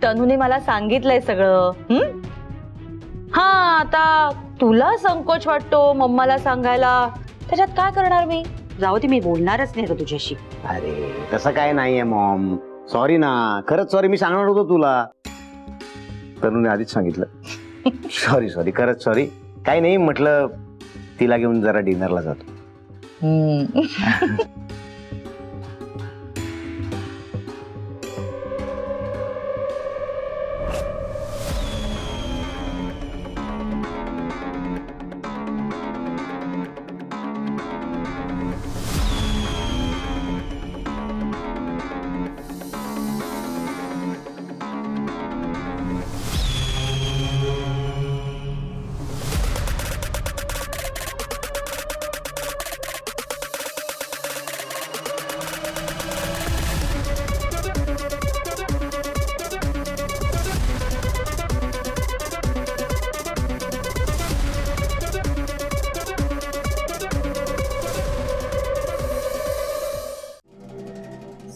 तनूने मला सांगितलंय सगळं. हा, आता तुला संकोच वाटतो मम्माला सांगायला, त्याच्यात काय करणार मी. जाऊ दे, मी बोलणारच नाही आता तुझ्याशी. अरे तसं काय नाहीये मॉम, सॉरी ना, खरंच सॉरी. मी सांगणार होतो तुला, तनुने आधीच सांगितलं. सॉरी सॉरी, खरंच सॉरी. काही नाही, म्हटलं तिला घेऊन जरा डिनरला जातो.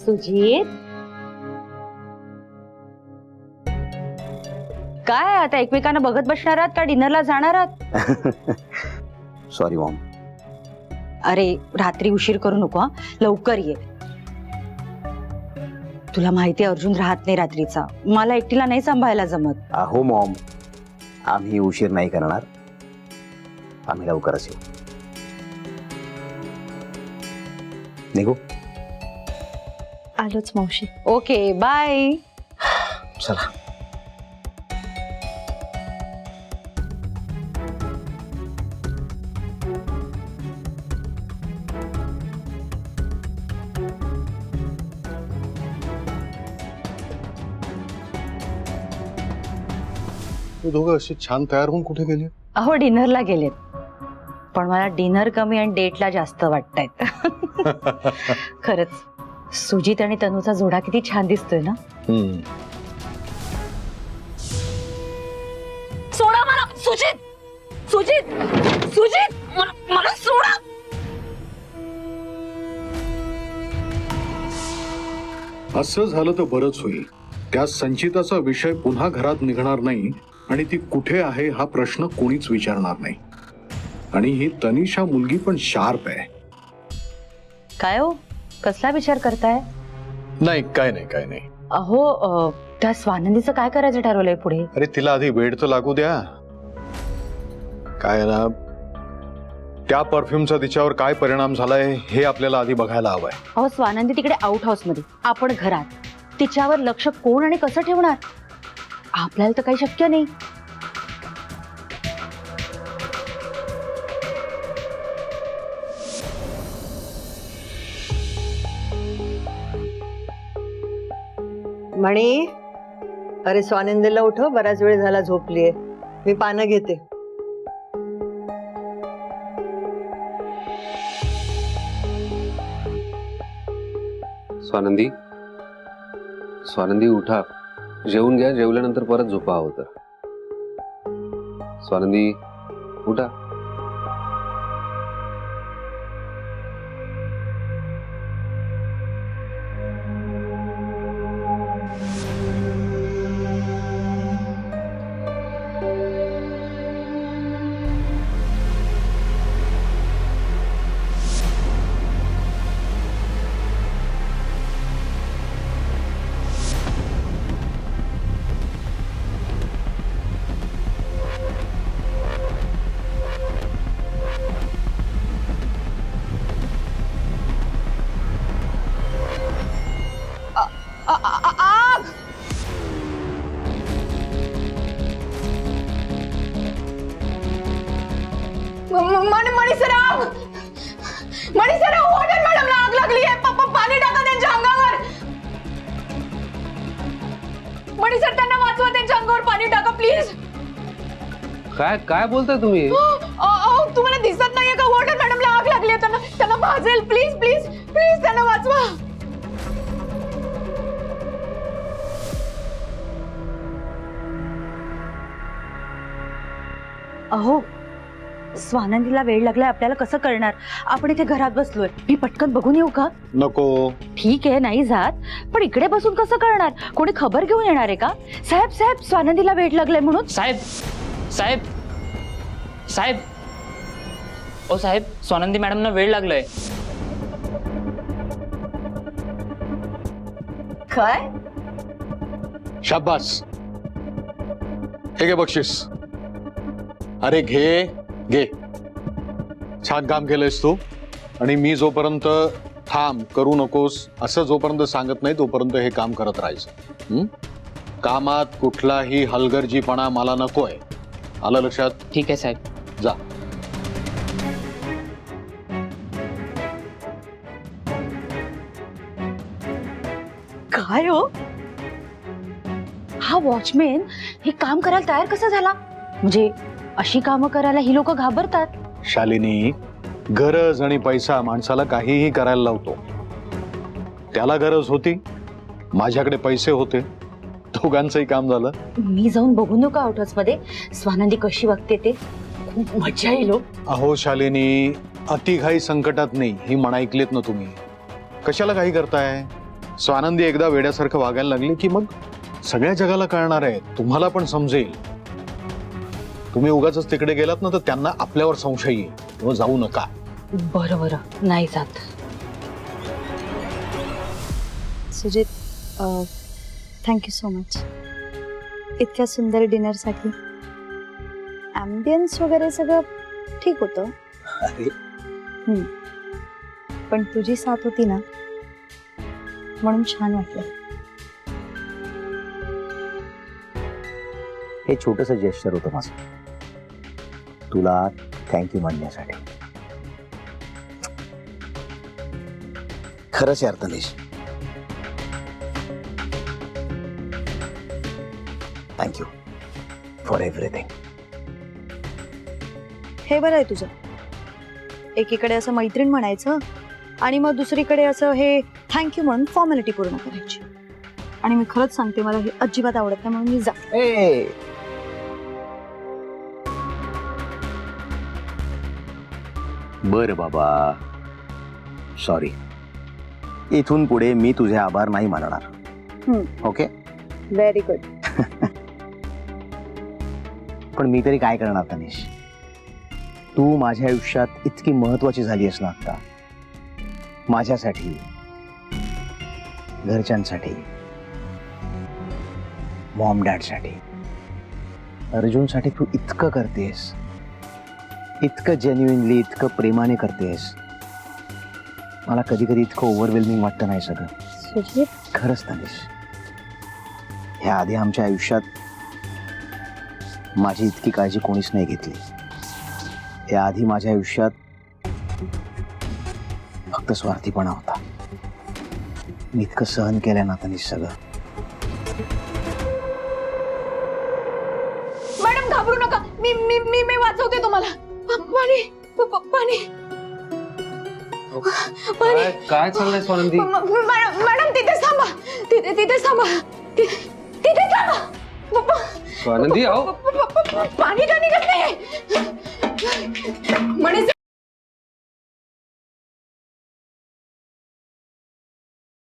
सुजित, काय आता एकमेकांना बघत बसणार आहात का डिनरला जाणार आहात? Sorry Maugham. अरे रात्री उशीर करू नको हा, लवकर ये. तुला माहिती अर्जुन राहत नाही रात्रीचा, मला एकटीला नाही सांभाळायला जमत. हो मॉम, आम्ही उशीर नाही करणार, आम्ही लवकरच येऊ. निघू. आलोच मावशी. Okay, bye. चला. दोघं असे छान तयार होऊन कुठे गेले? अहो डिनरला गेलेत, पण मला डिनर कमी आणि डेटला जास्त वाटतायत. खरंच सुजित आणि तनूचा जोडा किती छान दिसतोय ना. सोडा मला, सुजित, सुजित, सुजित, मला सोडा. असं झालं तर बरंच होईल. त्या संचिताचा विषय पुन्हा घरात निघणार नाही आणि ती कुठे आहे हा प्रश्न कोणीच विचारणार नाही. आणि ही तनिषा मुलगी पण शार्प आहे. काय हो, कसला विचार करताय? नाही काय नाही काय नाही. अहो त्या स्वानंदीचं काय करायचं ठरवलंय पुढे? अरे तिला आधी वेळ तर लागू द्या. काय ना, त्या परफ्यूमचा तिच्यावर काय परिणाम झालाय हे आपल्याला आधी बघायला हवंय. अहो स्वानंदी तिकडे आउट हाऊस मध्ये, आपण घरात. तिच्यावर लक्ष कोण आणि कसं ठेवणार? आपल्याला तर काही शक्य नाही. म्हणी, अरे स्वानंदीला उठव, बराच वेळ झाला झोपलीये. मी पानं घेते. स्वानंदी, स्वानंदी उठा, जेवून घ्या, जेवल्यानंतर परत झोपा हवं तर. स्वानंदी उठा. मणिसराव, हॉटेल मॅडमला आग लागली आहे. पाणी टाका त्यांच्या अंगावर. मणिसर, त्यांना वाचवा, त्यांच्या अंगावर पाणी टाका प्लीज. काय काय बोलताय तुम्ही? तुम्हाला दिसत नाहीये का हॉटेल मॅडमला आग लागली आहे? त्यांना भाजेल. प्लीज प्लीज प्लीज त्यांना वाचवा. अहो स्वानंदीला वेळ लागलाय, आपल्याला कसं करणार? आपण इथे घरात बसलोय, मी पटकन बघून येऊ का? नको. ठीक आहे, नाही जात, पण इकडे बसून कसं करणार? कोणी खबर घेऊन येणार आहे का? साहेब साहेब, स्वानंदीला वेळ लागलाय म्हणून. साहेब साहेब साहेब, ओ साहेब, स्वानंदी मॅडमना वेळ लागलाय. काय? शाबास, हे घे बक्षीस. अरे घे घे, छान काम केलंयस तू. आणि मी जोपर्यंत थांब, करू नकोस असं जोपर्यंत सांगत नाही तोपर्यंत हे काम करत राहायचं. कामात कुठलाही हलगर्जीपणा मला नकोय. आलं लक्षात? ठीक आहे साहेब. जा. काय हो, हा वॉचमॅन हे काम करायला तयार कसा झाला? म्हणजे अशी कामं करायला ही लोक घाबरतात. शालिनी, गरज आणि पैसा माणसाला काहीही करायला लावतो. त्याला गरज होती, माझ्याकडे पैसे होते, दोघांचंही काम झालं. मी जाऊन बघून येऊ का आउटहाऊस मध्ये स्वानंदी कशी वागते ते? खूप मजा येईल. अहो शालिनी, अतिघाई संकटात नाही ही म्हण ऐकलीत ना तुम्ही? कशाला काही करताय? स्वानंदी एकदा वेड्यासारखं वागायला लागली की मग सगळ्या जगाला कळणार आहे, तुम्हाला पण समजेल. तुम्ही उगाच तिकडे गेलात ना तर त्यांना आपल्यावर संशय येईल. तेव्हा जाऊ नका. बरं बरं, नाही जात. सुजित, थँक्यू सो मच इतक्या सुंदर डिनरसाठी. ॲम्बियन्स वगैरे सगळं ठीक होतं, पण तुझी साथ होती ना म्हणून छान वाटलं. हे छोटंसं जेस्चर होतं माझं, तुला थँक्यू म्हणण्यासाठी. खरंच यार तनिष, थँक्यू फॉर एव्हरीथिंग. हे बरं आहे तुझं, एकीकडे असं मैत्रीण म्हणायचं आणि मग दुसरीकडे असं हे थँक्यू म्हणून फॉर्मॅलिटी पूर्ण करायची. आणि मी खरंच सांगते, मला हे अजिबात आवडत नाही, म्हणून मी जा. बरं बाबा, सॉरी. इथून पुढे मी तुझे आभार नाही मानणार. Okay, very good. पण मी तरी काय करणार तनिष? तू माझ्या आयुष्यात इतकी महत्वाची झाली आहेस ना आता. माझ्यासाठी, घरच्यांसाठी, मॉम डॅडसाठी, अर्जुनसाठी तू इतकं करतेस, इतकं जेन्युइनली, इतकं प्रेमाने करतेस. मला कधी कधी इतकं ओव्हरवेल्मिंग वाटतं नाही सगळं. सुजित, खरंच तनिष, ह्या आधी आमच्या आयुष्यात माझी इतकी काळजी कोणीच नाही घेतली. या आधी माझ्या आयुष्यात फक्त स्वार्थीपणा होता. मी इतकं सहन केलं ना तनिष सगळं. मॅडम घाबरू नका, मी मी मी मी वाचवते तुम्हाला. पाणी पाणी पाणी. काय चाललंय स्वानंदी? मॅडम तिथेच थांबा, तिथेच थांबा, तिथेच थांबा. स्वानंदी, अहो पाणी का निघत नाही म्हणे